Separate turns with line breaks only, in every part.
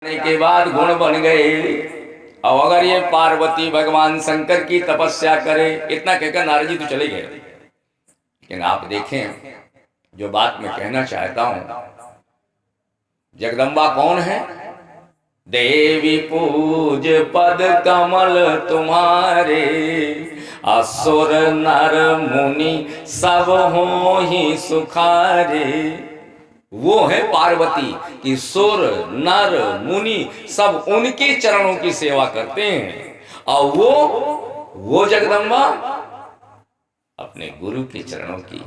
के बाद गुण बन गए। और अगर ये पार्वती भगवान शंकर की तपस्या करे, इतना कहकर नारद जी तो चले गए। लेकिन आप देखें, जो बात मैं कहना चाहता हूं, जगदम्बा कौन है? देवी पूज पद कमल तुम्हारे, असुर नर मुनि सब हो ही सुखारे। वो है पार्वती कि सुर नर मुनि सब उनके चरणों की सेवा करते हैं। और वो जगदम्बा अपने गुरु के चरणों की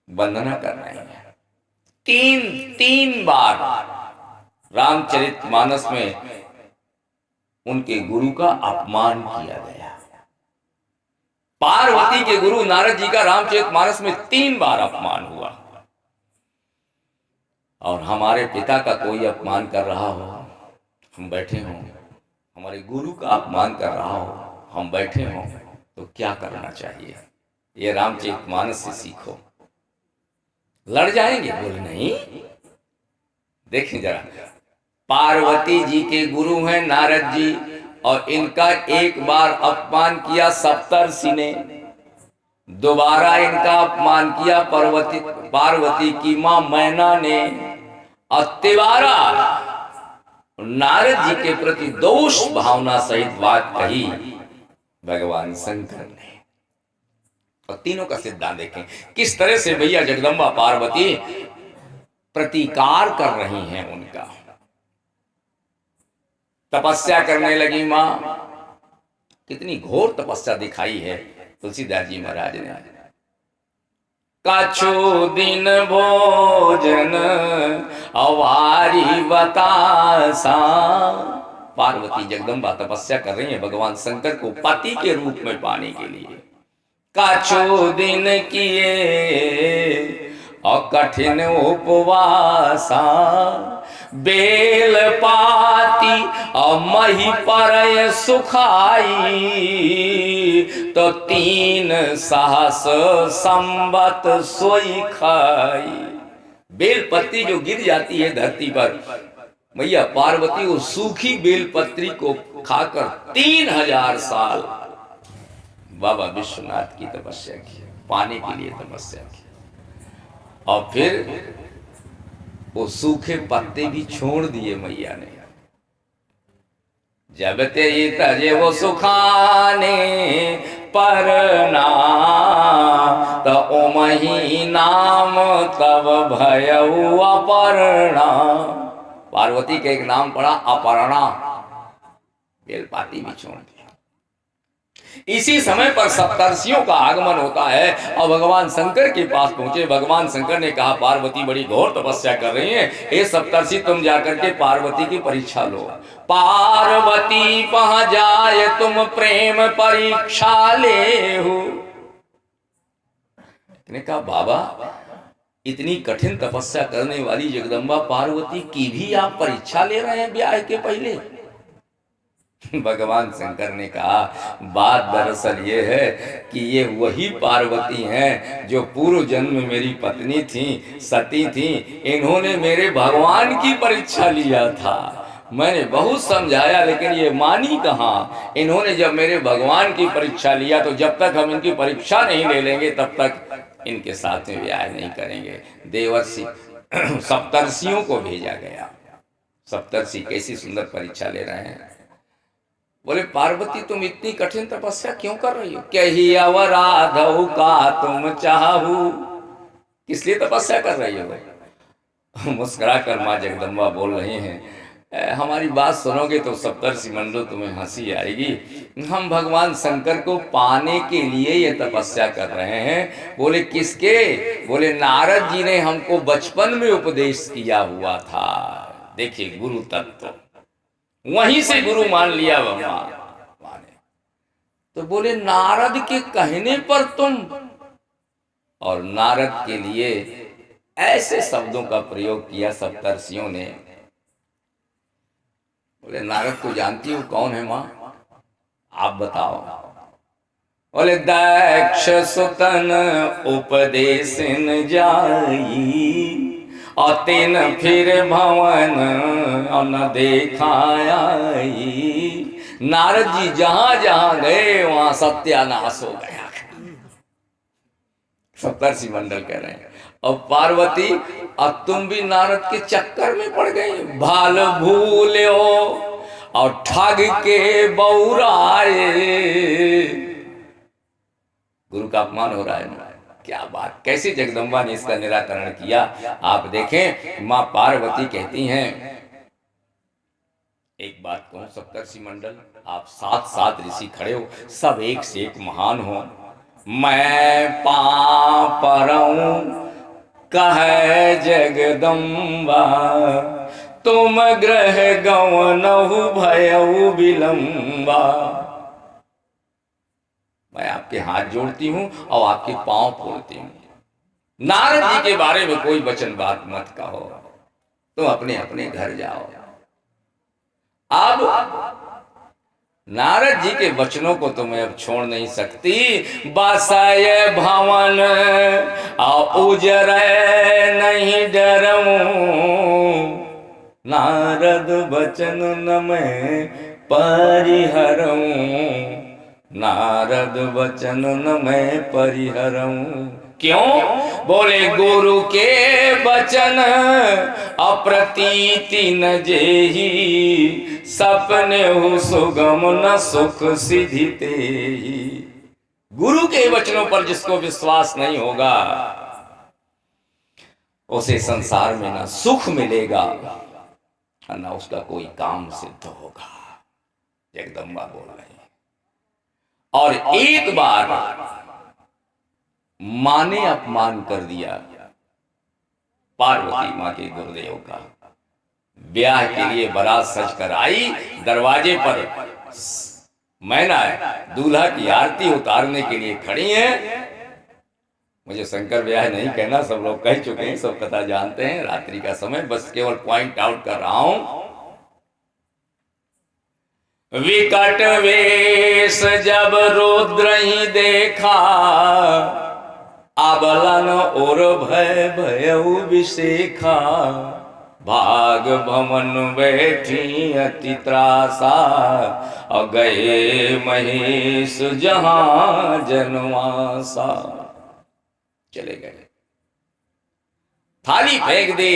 वंदना कर रहे हैं। तीन बार रामचरितमानस में उनके गुरु का अपमान किया गया। पार्वती के गुरु नारद जी का रामचरितमानस में 3 बार अपमान हुआ। और हमारे पिता का कोई अपमान कर रहा हो, हम बैठे हों, हमारे गुरु का अपमान कर रहा हो, हम बैठे हों, तो क्या करना चाहिए? ये रामचरितमानस से सीखो। लड़ जाएंगे? बोले नहीं। देखें जरा, पार्वती जी के गुरु हैं नारद जी, और इनका एक बार अपमान किया सप्तर्षि ने, दोबारा इनका अपमान किया पार्वती की मां मैना ने, और तिवारा नारद जी के प्रति दोष भावना सहित बात कही भगवान शंकर ने। और तीनों का सिद्धांत देखें किस तरह से भैया जगदम्बा पार्वती प्रतिकार कर रही हैं उनका। तपस्या करने लगी मां, कितनी घोर तपस्या दिखाई है तुलसीदास जी महाराज ने। कछु दिन भोजन अवारी बतासा। पार्वती जगदम्बा तपस्या कर रही है भगवान शंकर को पति के रूप में पाने के लिए। कछु दिन किए और कठिन उपवासा, बेल पाती और मही पर सुखाई, तो 3 सहस संवत सोई खाई। बेल पत्ती जो गिर जाती है धरती पर, मैया पार्वती वो सूखी बेल पत्री को खाकर 3000 साल बाबा विश्वनाथ की तपस्या की, पाने के लिए तपस्या की। और फिर वो सूखे पत्ते भी छोड़ दिए मैया ने। जब ते तजे वो सुखाने परना, तो ओमही नाम तब भयउ अपर्णा। पार्वती का एक नाम पड़ा अपर्णा, बेलपाती भी छोड़ दी। इसी समय पर सप्तर्षियों का आगमन होता है और भगवान शंकर के पास पहुंचे। भगवान शंकर ने कहा पार्वती बड़ी घोर तपस्या कर रही है, ये सप्तर्षि तुम जाकर के पार्वती की परीक्षा लो। पार्वती पह जाए तुम प्रेम परीक्षा ले हो। ने कहा बाबा, इतनी कठिन तपस्या करने वाली जगदम्बा पार्वती की भी आप परीक्षा ले रहे हैं ब्याह के पहले? भगवान शंकर ने कहा बात दरअसल ये है कि ये वही पार्वती हैं जो पूर्व जन्म में मेरी पत्नी थी, सती थी। इन्होंने मेरे भगवान की परीक्षा लिया था, मैंने बहुत समझाया लेकिन ये मानी कहाँ। इन्होंने जब मेरे भगवान की परीक्षा लिया, तो जब तक हम इनकी परीक्षा नहीं ले लेंगे तब तक इनके साथ में ब्याह नहीं करेंगे। देवर्षि सप्तर्षियों को भेजा गया। सप्तर्षि कैसी सुंदर परीक्षा ले रहे हैं। बोले पार्वती तुम इतनी कठिन तपस्या क्यों कर रही हो? कही अवराधौ का तुम चाहू। किस लिए तपस्या कर रही हो? मुस्कुरा कर माँ जगदम्बा बोल रही हैं, हमारी बात सुनोगे तो सप्तर्षि मंडल तुम्हें हंसी आएगी। हम भगवान शंकर को पाने के लिए ये तपस्या कर रहे हैं। बोले किसके? बोले नारद जी ने हमको बचपन में उपदेश किया हुआ था। देखिए गुरु तत्व, वहीं से गुरु मान लिया माने। तो बोले नारद के कहने पर तुम, और नारद के लिए ऐसे शब्दों का प्रयोग किया सप्तर्षियों ने। बोले नारद को जानती हो कौन है मां? आप बताओ। बोले दक्ष सुतन उपदेश न जाई, और तीन फिर भवन और न देखाई। नारद जी जहां जहां गए वहां सत्यानाश हो गया। सप्तर्षि मंडल कह रहे हैं। और पार्वती अब तुम भी नारद के चक्कर में पड़ गई। भाल भूल्यो और ठग के बौराए। गुरु का अपमान हो रहा है ना। क्या बात, कैसी जगदम्बा ने इसका निराकरण किया। आप देखें मां पार्वती कहती हैं, एक बात कहूं सप्तर्षि मंडल, आप सात सात ऋषि खड़े हो, सब एक से एक महान हो। मैं पापरऊं कहे जगदम्बा, तुम ग्रह गवनहु भयउ विलंबा। मैं आपके हाथ जोड़ती हूं और आपके पांव फोड़ती हूं। नारद जी के बारे में कोई वचन बात मत कहो, तुम अपने अपने घर जाओ। अब नारद जी के वचनों को तो मैं अब छोड़ नहीं सकती। बसाय भवन उजर नहीं डरूं, नारद वचन न मैं परिहरूं, नारद वचन न मैं परिहरूं। क्यों? बोले गुरु के वचन अप्रतीति न जेही, सपने हो सुगम न सुख सिद्धि तेहि। गुरु के वचनों पर जिसको विश्वास नहीं होगा उसे संसार में ना सुख मिलेगा ना उसका कोई काम सिद्ध होगा। जगदम्बा बोल रही है। और एक बार मां ने अपमान कर दिया पार्वती मां के गुरुदेव का। ब्याह के लिए बारात सज कर आई, दरवाजे पर मैना दूल्हा की आरती उतारने के लिए खड़ी है। मुझे शंकर ब्याह नहीं कहना, सब लोग कह चुके हैं, सब कथा जानते हैं। रात्रि का समय, बस केवल पॉइंट आउट कर रहा हूं। विकट वेश जब रुद्र ही देखा, आबलन और भय भयउ विशेखा, भाग भवन बैठी अति त्रासा, और गए महेश जहां जनवासा। चले गए, थाली फेंक दी,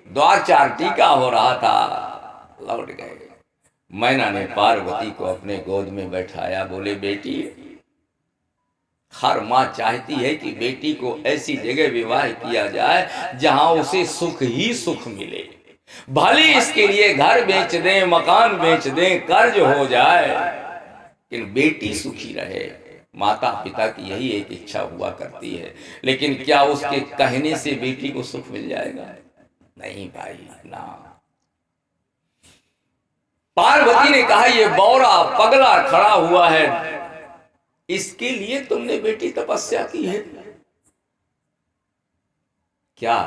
द्वार चार टीका हो रहा था, लौट गए। मैना ने पार्वती को अपने गोद में बैठाया, बोले बेटी, हर मां चाहती है कि बेटी को ऐसी जगह विवाह किया जाए जहां उसे सुख ही सुख मिले। भले इसके लिए घर बेच दें, मकान बेच दें, कर्ज हो जाए, लेकिन बेटी सुखी रहे। माता पिता की यही एक इच्छा हुआ करती है। लेकिन क्या उसके कहने से बेटी को सुख मिल जाएगा? नहीं भाई, ना। पार्वती ने कहा, ये बौरा पगला खड़ा हुआ है, इसके लिए तुमने बेटी तपस्या की है क्या?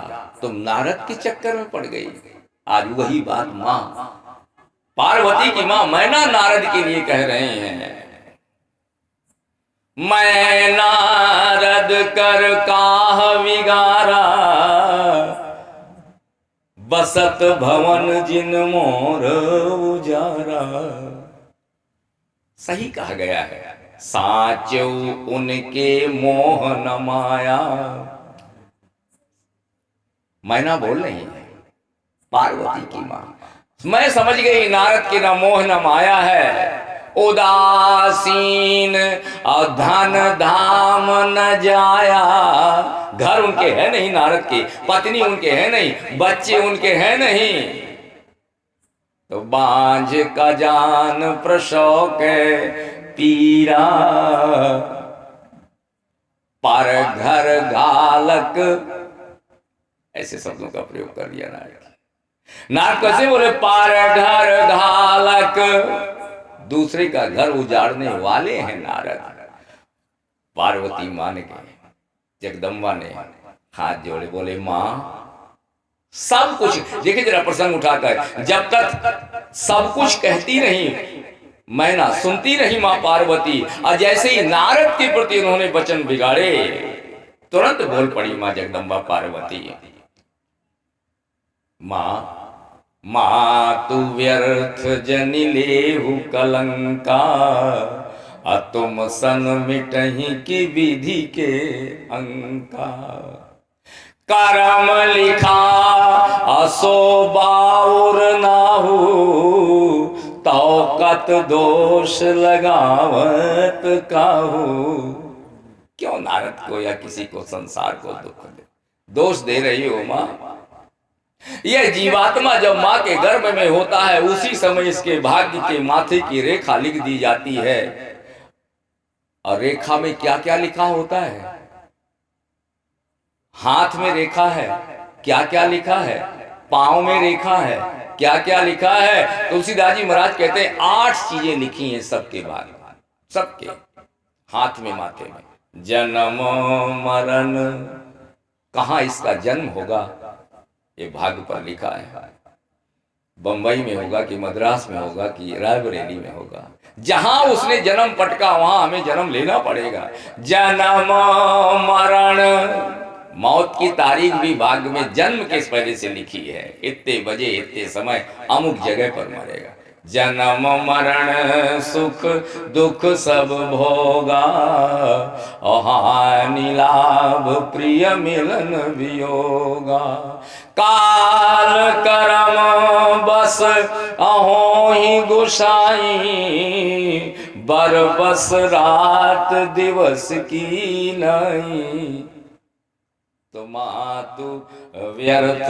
तुम नारद के चक्कर में पड़ गई। आज वही बात मां पार्वती की मां मैना नारद के लिए कह रहे हैं। मैं नारद कर काह विगारा, बसत भवन जिन मोर उजारा। सही कहा गया है, साचो उनके मोह न माया। मैना बोल रही है पार्वती की मां। मैं समझ गई नारद के न मोह न माया है। उदासीन और धन धाम न जाया। घर उनके है नहीं नारद के, पत्नी उनके है नहीं, बच्चे उनके हैं नहीं, तो बांझ का जान प्रसव के पीरा, पर घर घालक, ऐसे शब्दों का प्रयोग कर दिया नारद कैसे बोले? पर घर घालक, दूसरे का घर उजाड़ने वाले हैं नारद। पार्वती मान के जगदम्बा ने हाथ जोड़े, बोले मां सब कुछ, देखिए जरा प्रसंग उठाकर, जब तक सब कुछ कहती रही मैना, सुनती रही मां पार्वती, और जैसे ही नारद के प्रति उन्होंने वचन बिगाड़े, तुरंत बोल पड़ी मां जगदम्बा पार्वती। माँ मातु व्यर्थ जन लेहु कलंका, तुम सन मिटही की विधि के अंका। करम लिखा असो बाउर नाहू, तो कत दोष लगावत काहू। क्यों नारद को या किसी को संसार को दुख दोष दे रही हो माँ? यह जीवात्मा जब माँ के गर्भ में होता है उसी समय इसके भाग्य के माथे की रेखा लिख दी जाती है। और रेखा में क्या क्या लिखा होता है? हाथ में रेखा है, क्या क्या लिखा है? पांव में रेखा है, क्या क्या लिखा है? तुलसीदास जी महाराज कहते हैं 8 चीजें लिखी हैं सबके बारे में, सबके हाथ में माथे में। जन्म मरण, कहाँ इसका जन्म होगा ये भाग्य पर लिखा है। बंबई में होगा कि मद्रास में होगा कि रायबरेली में होगा, जहां उसने जन्म पटका वहां हमें जन्म लेना पड़ेगा। जन्म मरण, मौत की तारीख भी भाग्य में जन्म के पहले से लिखी है, इतने बजे इतने समय अमुक जगह पर मरेगा। जन्म मरण सुख दुख सब भोगा, हानि लाभ प्रिय मिलन वियोगा। काल करम बस अहो ही गुसाई, बर बस रात दिवस की नहीं। तो मातु व्यर्थ